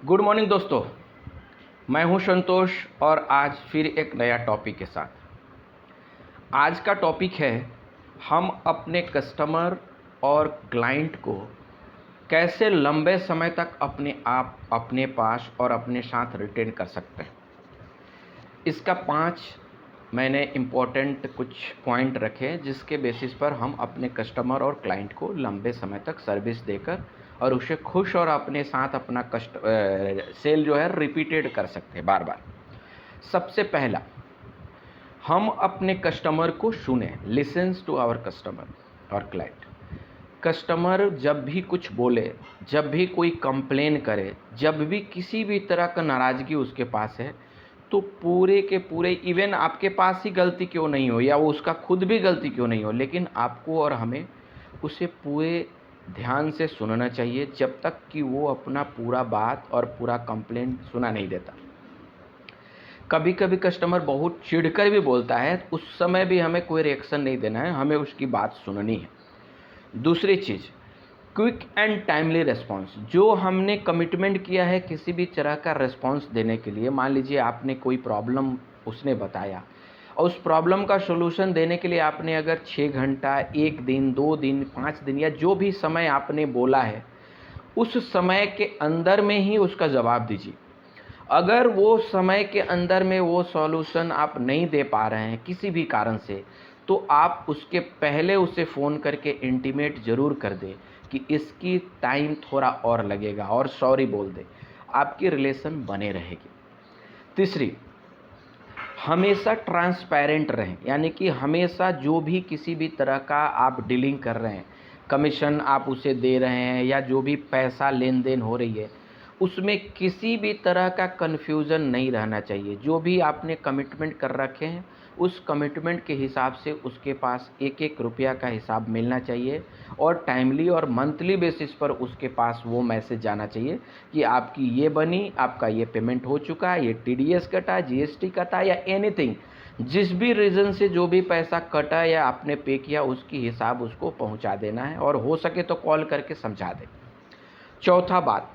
Good morning दोस्तों, मैं हूं संतोष और आज फिर एक नया टॉपिक के साथ। आज का टॉपिक है हम अपने कस्टमर और क्लाइंट को कैसे लंबे समय तक अपने पास और अपने साथ रिटेन कर सकते हैं। इसका 5 मैंने इम्पोर्टेंट कुछ पॉइंट रखे जिसके बेसिस पर हम अपने कस्टमर और क्लाइंट को लंबे समय तक सर्विस देकर और उसे खुश और अपने साथ अपना सेल जो है रिपीटेड कर सकते हैं बार बार। सबसे पहला, हम अपने कस्टमर को सुने, लिसन्स टू आवर कस्टमर और क्लाइंट। कस्टमर जब भी कुछ बोले, जब भी कोई कंप्लेन करे, जब भी किसी भी तरह का नाराज़गी उसके पास है, तो पूरे के पूरे इवन आपके पास ही गलती क्यों नहीं हो या वो उसका खुद भी गलती क्यों नहीं हो, लेकिन आपको और हमें उसे पूरे ध्यान से सुनना चाहिए जब तक कि वो अपना पूरा बात और पूरा कंप्लेंट सुना नहीं देता। कभी कभी कस्टमर बहुत चिढ़कर भी बोलता है, उस समय भी हमें कोई रिएक्शन नहीं देना है, हमें उसकी बात सुननी है। दूसरी चीज़, क्विक एंड टाइमली रिस्पांस। जो हमने कमिटमेंट किया है किसी भी तरह का रिस्पांस देने के लिए, मान लीजिए आपने कोई प्रॉब्लम उसने बताया और उस प्रॉब्लम का सॉल्यूशन देने के लिए आपने अगर 6 घंटा, 1 दिन, 2 दिन, 5 दिन या जो भी समय आपने बोला है, उस समय के अंदर में ही उसका जवाब दीजिए। अगर वो समय के अंदर में वो सॉल्यूशन आप नहीं दे पा रहे हैं किसी भी कारण से, तो आप उसके पहले उसे फ़ोन करके इंटीमेट ज़रूर कर दें कि इसकी टाइम थोड़ा और लगेगा और सॉरी बोल दें। आपकी रिलेशन बने रहेगी। तीसरी, हमेशा ट्रांसपेरेंट रहें, यानी कि हमेशा जो भी किसी भी तरह का आप डीलिंग कर रहे हैं, कमीशन आप उसे दे रहे हैं या जो भी पैसा लेन देन हो रही है, उसमें किसी भी तरह का कन्फ्यूज़न नहीं रहना चाहिए। जो भी आपने कमिटमेंट कर रखे हैं उस कमिटमेंट के हिसाब से उसके पास एक एक रुपया का हिसाब मिलना चाहिए और टाइमली और मंथली बेसिस पर उसके पास वो मैसेज जाना चाहिए कि आपकी ये बनी, आपका ये पेमेंट हो चुका है, ये टीडीएस कटा, जीएसटी कटा या एनीथिंग, जिस भी रीज़न से जो भी पैसा कटा या आपने पे किया उसकी हिसाब उसको पहुंचा देना है और हो सके तो कॉल करके समझा दें। चौथा बात,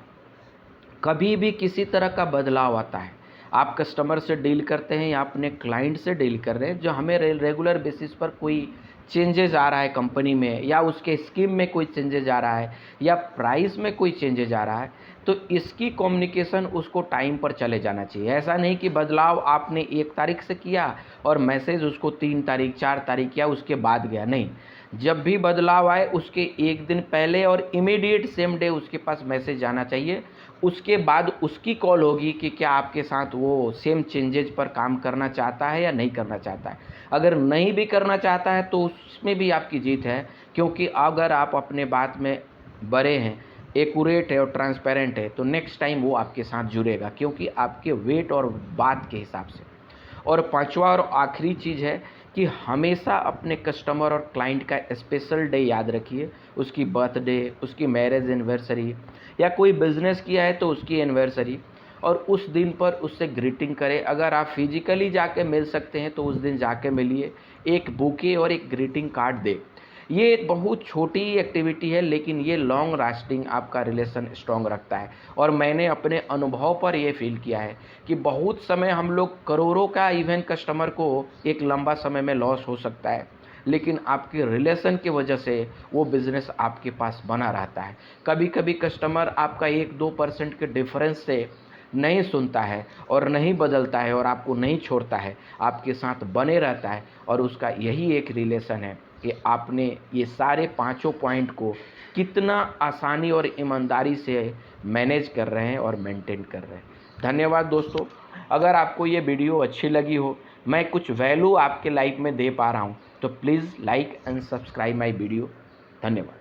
कभी भी किसी तरह का बदलाव आता है, आप कस्टमर से डील करते हैं या अपने क्लाइंट से डील कर रहे हैं, जो हमें रेगुलर बेसिस पर कोई चेंजेस आ रहा है कंपनी में या उसके स्कीम में कोई चेंजेस आ रहा है या प्राइस में कोई चेंजेस आ रहा है, तो इसकी कम्युनिकेशन उसको टाइम पर चले जाना चाहिए। ऐसा नहीं कि बदलाव आपने 1 तारीख से किया और मैसेज उसको 3 तारीख, 4 तारीख या उसके बाद गया। नहीं, जब भी बदलाव आए उसके 1 दिन पहले और इमीडिएट सेम डे उसके पास मैसेज जाना चाहिए। उसके बाद उसकी कॉल होगी कि क्या आपके साथ वो सेम चेंजेज पर काम करना चाहता है या नहीं करना चाहता है। अगर नहीं भी करना चाहता है तो उसमें भी आपकी जीत है, क्योंकि अगर आप अपने बात में बड़े हैं, एक्यूरेट है और ट्रांसपेरेंट है, तो नेक्स्ट टाइम वो आपके साथ जुड़ेगा, क्योंकि आपके वेट और बात के हिसाब से। और पांचवा और आखिरी चीज़ है कि हमेशा अपने कस्टमर और क्लाइंट का स्पेशल डे याद रखिए, उसकी बर्थडे, उसकी मैरिज एनिवर्सरी या कोई बिज़नेस किया है तो उसकी एनिवर्सरी, और उस दिन पर उससे ग्रीटिंग करें। अगर आप फिजिकली जाके मिल सकते हैं तो उस दिन जाके मिलिए, एक बुके और एक ग्रीटिंग कार्ड दें। ये एक बहुत छोटी एक्टिविटी है लेकिन ये लॉन्ग लास्टिंग आपका रिलेशन स्ट्रॉन्ग रखता है। और मैंने अपने अनुभव पर ये फील किया है कि बहुत समय हम लोग करोड़ों का इवन कस्टमर को एक लंबा समय में लॉस हो सकता है, लेकिन आपके रिलेशन की वजह से वो बिज़नेस आपके पास बना रहता है। कभी कभी कस्टमर आपका 1-2% के डिफरेंस से नहीं सुनता है और नहीं बदलता है और आपको नहीं छोड़ता है, आपके साथ बने रहता है, और उसका यही एक रिलेशन है कि आपने ये सारे पांचों पॉइंट को कितना आसानी और ईमानदारी से मैनेज कर रहे हैं और मेंटेन कर रहे हैं। धन्यवाद दोस्तों। अगर आपको ये वीडियो अच्छी लगी हो, मैं कुछ वैल्यू आपके लाइफ में दे पा रहा हूँ, तो please like and subscribe my video. धन्यवाद।